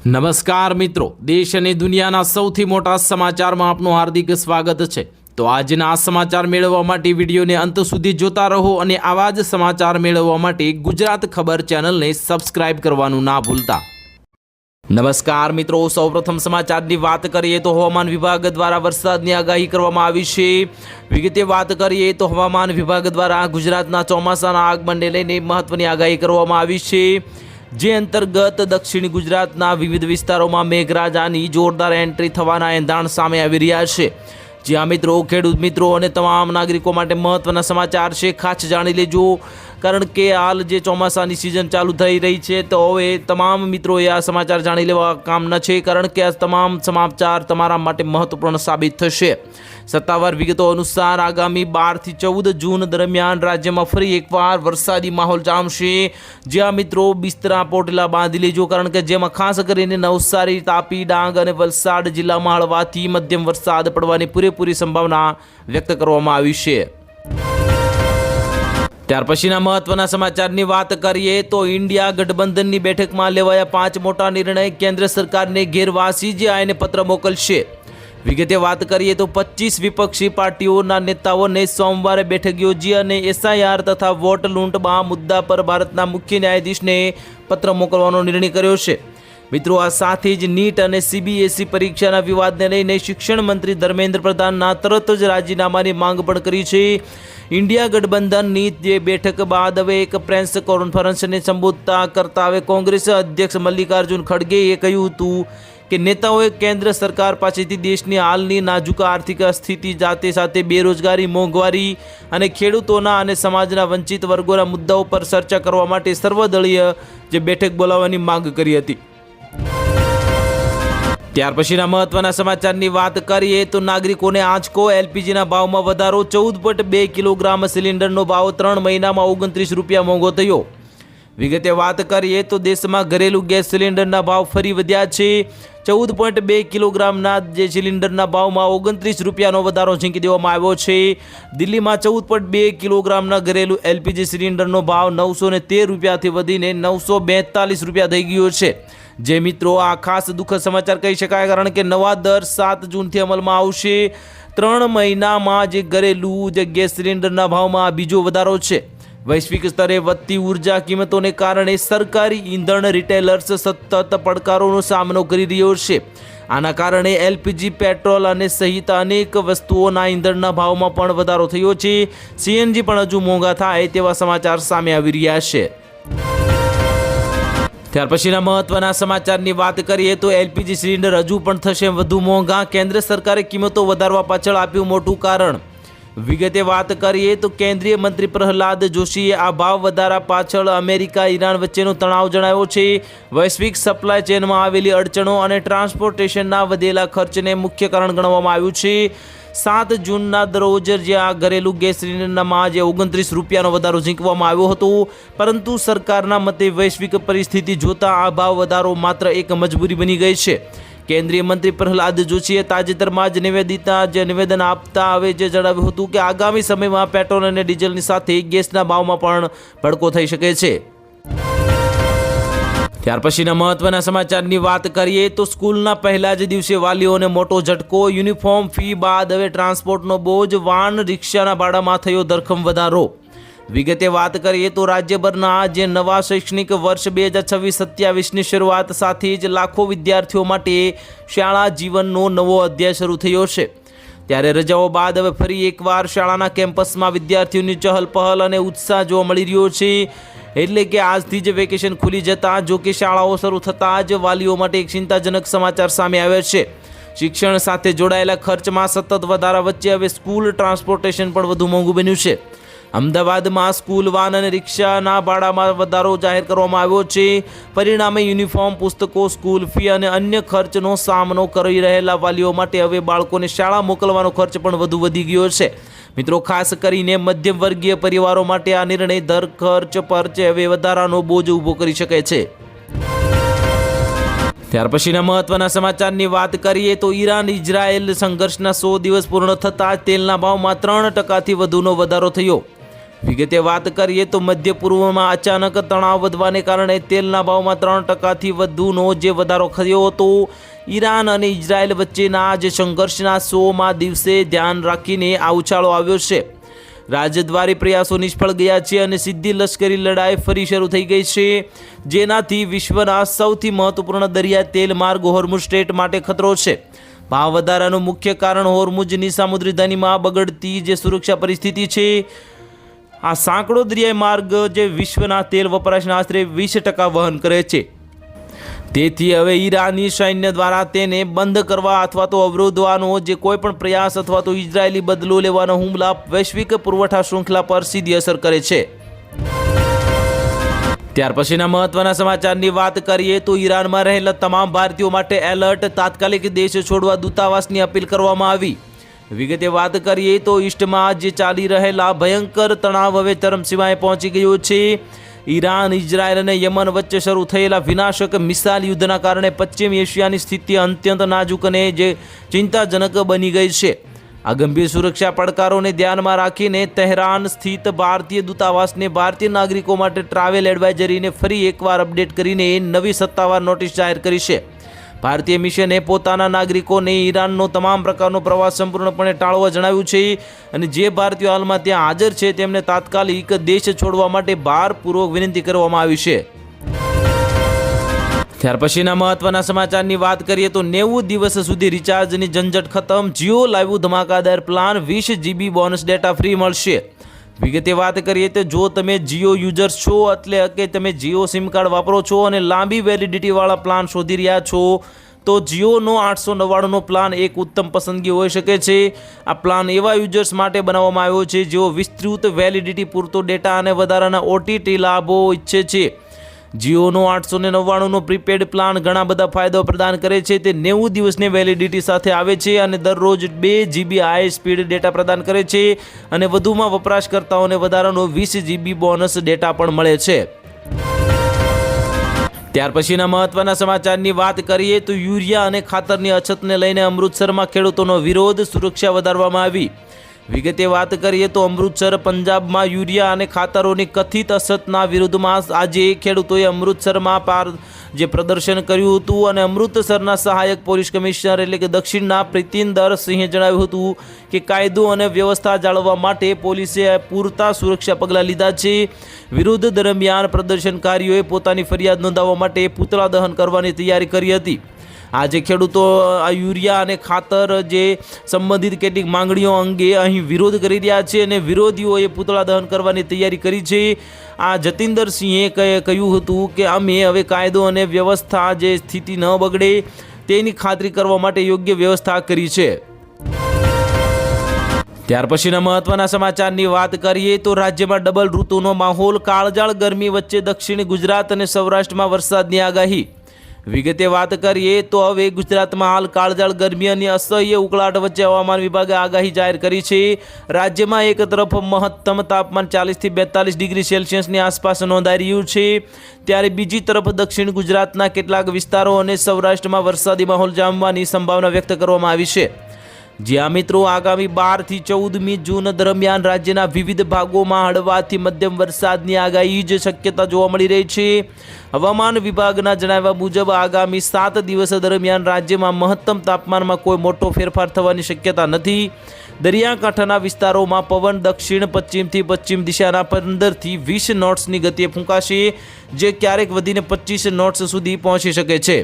નમસ્કાર મિત્રો, દેશ અને દુનિયાના સૌથી મોટા સમાચારમાં આપનું હાર્દિક સ્વાગત છે। તો આજના આ સમાચાર મેળવવા માટે વિડીયોને અંત સુધી જોતા રહો અને આવા જ સમાચાર મેળવવા માટે ગુજરાત ખબર ચેનલને સબસ્ક્રાઇબ કરવાનું ના ભૂલતા। નમસ્કાર મિત્રો, સૌપ્રથમ સમાચારની વાત કરીએ તો હવામાન વિભાગ દ્વારા વરસાદની આગાહી કરવામાં આવી છે। વિગતે વાત કરીએ તો હવામાન વિભાગ દ્વારા ગુજરાતના ચોમાસાના આગમનને લઈને મહત્વની આગાહી કરવામાં આવી છે, જે અંતર્ગત દક્ષિણ ગુજરાતના વિવિધ વિસ્તારોમાં મેઘરાજાની જોરદાર એન્ટ્રી થવાના એંધાણ સામે આવી રહ્યા છે। જ્યાં મિત્રો, ખેડૂત મિત્રો અને તમામ નાગરિકો માટે મહત્વના સમાચાર છે, ખાસ જાણી લેજો, કારણ કે હાલ જે ચોમાસાની સિઝન ચાલુ થઈ રહી છે, તો હવે તમામ મિત્રોએ આ સમાચાર જાણી લેવા કામના છે, કારણ કે આ તમામ સમાચાર તમારા માટે મહત્વપૂર્ણ સાબિત થશે। સત્તાવાર વિગતો અનુસાર આગામી 12 થી 14 જૂન દરમિયાન રાજ્યમાં ફરી એકવાર વરસાદી માહોલ જામશે। જ્યાં મિત્રો બિસ્તરા પોટલા બાંધી લેજો, કારણ કે જેમાં ખાસ કરીને નવસારી, તાપી, ડાંગ અને વલસાડ જિલ્લામાં હળવાથી મધ્યમ વરસાદ પડવાની પૂરેપૂરી સંભાવના વ્યક્ત કરવામાં આવી છે। ત્યાર પછીના મહત્વના સમાચારની વાત કરીએ તો ઇન્ડિયા ગઠબંધનની બેઠકમાં લેવાયા 5 મોટા નિર્ણય, કેન્દ્ર સરકારને ઘેરવાસી જે આઈને પત્ર મોકલશે। વિગતે વાત કરીએ તો 25 વિપક્ષી પાર્ટીઓના નેતાઓને સોમવારે બેઠક યોજી અને એસઆઈઆર તથા વોટ લૂંટના મુદ્દા પર ભારતના મુખ્ય ન્યાયાધીશને પત્ર મોકલવાનો નિર્ણય કર્યો છે। મિત્રો, આ સાથે જ નીટ અને સીબીએસઈ પરીક્ષાના વિવાદને લઈને શિક્ષણ મંત્રી ધર્મેન્દ્ર પ્રધાનના તરત જ રાજીનામાની માંગ પણ કરી છે। ઇન્ડિયા ગઠબંધનની જે બેઠક બાદ હવે એક પ્રેસ કોન્ફરન્સને સંબોધતા કરતા હવે કોંગ્રેસ અધ્યક્ષ મલ્લિકાર્જુન ખડગેએ કહ્યું હતું કે નેતાઓએ કેન્દ્ર સરકાર પાસેથી દેશની હાલની નાજુક આર્થિક સ્થિતિ, સાથે બેરોજગારી, મોંઘવારી અને ખેડૂતોના અને સમાજના વંચિત વર્ગોના મુદ્દાઓ પર ચર્ચા કરવા માટે સર્વદળીય જે બેઠક બોલાવવાની માંગ કરી હતી। ત્યાર પછીના મહત્વના સમાચારની વાત કરીએ તો નાગરિકોને આંચકો, એલપીજીના ભાવમાં વધારો, 14.2 કિલોગ્રામ સિલિન્ડરનો ભાવ 3 મહિનામાં 29 રૂપિયા મોંઘો થયો। વિગતે વાત કરીએ તો દેશમાં ઘરેલું ગેસ સિલિન્ડરના ભાવ ફરી વધ્યા છે। 14.2 કિલોગ્રામના જે સિલિન્ડરના ભાવમાં 29 રૂપિયાનો વધારો ઝીંકી દેવામાં આવ્યો છે। દિલ્હીમાં 14.2 કિલોગ્રામના ઘરેલું એલપીજી સિલિન્ડરનો ભાવ 913 રૂપિયાથી વધીને 942 રૂપિયા થઈ ગયો છે। જે મિત્રો, આ ખાસ દુઃખદ સમાચાર કહી શકાય, કારણ કે નવા દર 7 જૂનથી અમલમાં આવશે। 3 મહિનામાં જે ઘરેલું જે ગેસ સિલિન્ડરના ભાવમાં બીજો વધારો છે। વૈશ્વિક સ્તરે વધતી ઉર્જા કિંમતોને કારણે સરકારી ઈંધણ રિટેલર્સ સતત પડકારોનો સામનો કરી રહ્યો છે। આના કારણે એલપીજી, પેટ્રોલ અને સહિત અનેક વસ્તુઓના ઈંધણના ભાવમાં પણ વધારો થયો છે। સીએનજી પણ હજુ મોંઘા થાય તેવા સમાચાર સામે આવી રહ્યા છે। ત્યાર પછીના મહત્વના સમાચારની વાત કરીએ તો એલપીજી સિલિન્ડર હજુ પણ થશે વધુ મોંઘા, કેન્દ્ર સરકારે કિંમતો વધારવા પાછળ આપ્યું મોટું કારણ। વિગતે વાત કરીએ તો કેન્દ્રીય મંત્રી પ્રહલાદ જોશીએ આ ભાવ વધારા પાછળ અમેરિકા, ઈરાન વચ્ચેનો તણાવ જણાવ્યો છે। વૈશ્વિક સપ્લાય ચેનમાં આવેલી અડચણો અને ટ્રાન્સપોર્ટેશનના વધેલા ખર્ચને મુખ્ય કારણ ગણવામાં આવ્યું છે। 7 જૂનના રોજ જ્યાં ઘરેલું ગેસ સિલિન્ડરમાં જે 29 રૂપિયાનો વધારો ઝીંકવામાં આવ્યો હતો, પરંતુ સરકારના મતે વૈશ્વિક પરિસ્થિતિ જોતા આ ભાવ વધારો માત્ર એક મજબૂરી બની ગઈ છે। કેન્દ્રીય મંત્રી પ્રહલાદ જોશીએ તાજેતરમાં જ નિવેદન આપતા હવે જે જણાવ્યું હતું કે આગામી સમયમાં પેટ્રોલ અને ડીઝલની સાથે ગેસના ભાવમાં પણ ભડકો થઈ શકે છે। ત્યાર પછીના મહત્વના સમાચારની વાત કરીએ તો સ્કૂલના પહેલા જ દિવસે વાલીઓને મોટો ઝટકો, યુનિફોર્મ ફી બાદ હવે ટ્રાન્સપોર્ટનો બોજ, વાન રિક્ષાના ભાડામાં થયો ધરખમ વધારો। વિગતે વાત કરીએ તો રાજ્યભરના જે નવા શૈક્ષણિક વર્ષ 2026-27ની શરૂઆત સાથે જ લાખો વિદ્યાર્થીઓ માટે શાળા જીવનનો નવો અધ્યાય શરૂ થયો છે। ત્યારે રજાઓ બાદ હવે ફરી એકવાર શાળાના કેમ્પસમાં વિદ્યાર્થીઓની ચહલપહલ અને ઉત્સાહ જોવા મળી રહ્યો છે। એટલે કે આજથી જ વેકેશન ખુલી જતા, જો કે શાળાઓ શરૂ થતાં જ વાલીઓ માટે એક ચિંતાજનક સમાચાર સામે આવ્યા છે। શિક્ષણ સાથે જોડાયેલા ખર્ચમાં સતત વધારા વચ્ચે હવે સ્કૂલ ટ્રાન્સપોર્ટેશન પણ વધુ મોંઘું બન્યું છે। અમદાવાદમાં સ્કૂલ વાન અને રિક્ષાના ભાડામાં વધારો જાહેર કરવામાં આવ્યો છે। પરિણામે યુનિફોર્મ, પુસ્તકો, સ્કૂલ ફી અને અન્ય ખર્ચનો સામનો કરી રહેલા વાલીઓ માટે હવે બાળકોને શાળા મોકલવાનો ખર્ચ પણ વધુ વધી ગયો છે। મિત્રો, ખાસ કરીને મધ્યમ વર્ગીય પરિવારો માટે આ નિર્ણય દર ખર્ચ પર હવે વધારાનો બોજ ઊભો કરી શકે છે। ત્યાર પછીના મહત્વના સમાચારની વાત કરીએ તો ઈરાન ઇઝરાયેલ સંઘર્ષના 100 દિવસ પૂર્ણ થતાં તેલના ભાવમાં 3% વધુનો વધારો થયો। વિગતે વાત કરીએ તો મધ્ય પૂર્વમાં અચાનક તણાવ વધવાને કારણે તેલના ભાવમાં 3%થી વધુનો જે વધારો થયો હતો. ઈરાન અને ઇઝરાયલ વચ્ચેના જે સંઘર્ષના 100મા દિવસે ધ્યાન રાખીને આ ઉછાળો આવ્યો છે. રાજદ્વારી પ્રયાસો નિષ્ફળ ગયા છે અને સીધી લશ્કરી લડાઈ ફરી શરૂ થઈ ગઈ છે, જેનાથી વિશ્વના સૌથી મહત્વપૂર્ણ દરિયા તેલ માર્ગ હોર્મુઝ સ્ટ્રેટ માટે ખતરો છે. ભાવ વધારાનું મુખ્ય કારણ હોર્મુઝની સામુદ્રિક ધમનીમાં બગડતી જે સુરક્ષા પરિસ્થિતિ છે. આ સાંકડો દરિયાઈ માર્ગ જે વિશ્વના તેલ વપરાશના આશરે 20% વહન કરે છે. તેથી હવે ઈરાની સૈન્ય દ્વારા તેને બંધ કરવા અથવા તો અવરોધવાનો જે કોઈ પણ પ્રયાસ અથવા તો ઇઝરાયેલી બદલો લેવાનો હુમલા વૈશ્વિક પુરવઠા શૃંખલા પર સીધી અસર કરે છે. ત્યાર પછીના મહત્વના સમાચારની વાત કરીએ તો ઈરાનમાં રહેલા તમામ ભારતીયો માટે એલર્ટ, તાત્કાલિક દેશ છોડવા દૂતાવાસની અપીલ કરવામાં આવી. વિગતે વાત કરીએ તો ઈસ્ટમાં જે ચાલી રહેલા ભયંકર તણાવ હવે ચરમસીમાએ પહોંચી ગયો છે. ઈરાન, ઇઝરાયલ અને યમન વચ્ચે શરૂ થયેલા વિનાશક મિસાઇલ યુદ્ધના કારણે પશ્ચિમ એશિયાની સ્થિતિ અત્યંત નાજુક અને જે ચિંતાજનક બની ગઈ છે. આ ગંભીર સુરક્ષા પડકારોને ધ્યાનમાં રાખીને તહેરાન સ્થિત ભારતીય દૂતાવાસને ભારતીય નાગરિકો માટે ટ્રાવેલ એડવાઇઝરીને ફરી એકવાર અપડેટ કરીને નવી સત્તાવાર નોટિસ જાહેર કરી છે. ભારતીય મિશને પોતાના નાગરિકોને ઈરાનનો તમામ પ્રકારનો પ્રવાસ સંપૂર્ણપણે ટાળવા જણાવ્યું છે અને જે ભારતીયો હાલમાં ત્યાં હાજર છે તેમને તાત્કાલિક દેશ છોડવા માટે ભારપૂર્વક વિનંતી કરવામાં આવી છે. ત્યાર પછીના મહત્વના સમાચારની વાત કરીએ તો 90 દિવસ સુધી રિચાર્જની ઝંઝટ ખતમ. જીઓ લાવ્યું ધમાકાદાર plan, 20 GB bonus data free મળશે. વિગતે વાત કરીએ તો જો તમે જીઓ યુઝર્સ છો એટલે કે તમે જીઓ સિમ કાર્ડ વાપરો છો અને લાંબી વેલિડિટીવાળા પ્લાન શોધી રહ્યા છો તો જીઓનો 899નો પ્લાન એક ઉત્તમ પસંદગી હોઈ શકે છે. આ પ્લાન એવા યુઝર્સ માટે બનાવવામાં આવ્યો છે જેઓ વિસ્તૃત વેલિડિટી, પૂરતો ડેટા અને વધારાના OTT લાભો ઈચ્છે છે. જીઓનો 899નો પ્રીપેડ પ્લાન ઘણા બધા ફાયદાઓ પ્રદાન કરે છે. તે 90 દિવસની વેલિડિટી સાથે આવે છે અને દરરોજ 2 GB હાઈ સ્પીડ ડેટા પ્રદાન કરે છે અને વધુમાં વપરાશકર્તાઓને વધારાનો 20 GB બોનસ ડેટા પણ મળે છે. ત્યાર પછીના મહત્વના સમાચારની વાત કરીએ તો યુરિયા અને ખાતરની અછતને લઈને અમૃતસરમાં ખેડૂતોનો વિરોધ, સુરક્ષા વધારવામાં આવી. વિગતે વાત કરીએ તો અમૃતસર, પંજાબમાં યુરિયા અને ખાતરોની કથિત અછતના વિરુદ્ધમાં આજે ખેડૂતોએ અમૃતસરમાં જે પ્રદર્શન કર્યું હતું અને અમૃતસરના સહાયક પોલીસ કમિશનર એટલે કે દક્ષિણના પ્રીતિન્દર સિંહે જણાવ્યું હતું કે કાયદો અને વ્યવસ્થા જાળવવા માટે પોલીસે પૂરતા સુરક્ષા પગલાં લીધા છે. વિરોધ દરમિયાન પ્રદર્શનકારીઓએ પોતાની ફરિયાદ નોંધાવવા માટે પૂતળા દહન કરવાની તૈયારી કરી હતી. આજે ખેડૂતો આ યુરિયા અને ખાતર જે સંબંધિત કેટલીક માંગણીઓ અંગે અહીં વિરોધ કરી રહ્યા છે અને વિરોધીઓએ પૂતળા દહન કરવાની તૈયારી કરી છે. આ જતિન્દરસિંહે કહ્યું હતું કે અમે હવે કાયદો અને વ્યવસ્થા જે સ્થિતિ ન બગડે તેની ખાતરી કરવા માટે યોગ્ય વ્યવસ્થા કરી છે. ત્યાર પછીના મહત્વના સમાચારની વાત કરીએ તો રાજ્યમાં ડબલ ઋતુનો માહોલ, કાળઝાળ ગરમી વચ્ચે દક્ષિણ ગુજરાત અને સૌરાષ્ટ્રમાં વરસાદની આગાહી. વિગતે વાત કરીએ તો હવે ગુજરાતમાં હાલ કાળઝાળ ગરમી અને અસહ્ય ઉકળાટ વચ્ચે હવામાન વિભાગે આગાહી જાહેર કરી છે. રાજ્યમાં એક તરફ મહત્તમ તાપમાન 40 થી 42 ડિગ્રી સેલ્સિયસની આસપાસ નોંધાઈ રહ્યું છે, ત્યારે બીજી તરફ દક્ષિણ ગુજરાતના કેટલાક વિસ્તારો અને સૌરાષ્ટ્રમાં વરસાદી માહોલ જામવાની સંભાવના વ્યક્ત કરવામાં આવી છે. જ્યાં મિત્રો આગામી 12 થી 14મી જૂન દરમિયાન રાજ્યના વિવિધ ભાગોમાં હળવાથી મધ્યમ વરસાદની આગાહી જ શક્યતા જોવા મળી રહી છે. હવામાન વિભાગના જણાવ્યા મુજબ આગામી 7 દિવસ દરમિયાન રાજ્યમાં મહત્તમ તાપમાનમાં કોઈ મોટો ફેરફાર થવાની શક્યતા નથી. દરિયાકાંઠાના વિસ્તારોમાં પવન દક્ષિણ પશ્ચિમથી પશ્ચિમ દિશાના 15 થી 20 નોટ્સની ગતિએ ફૂંકાશે, જે ક્યારેક વધીને 25 નોટ્સ સુધી પહોંચી શકે છે.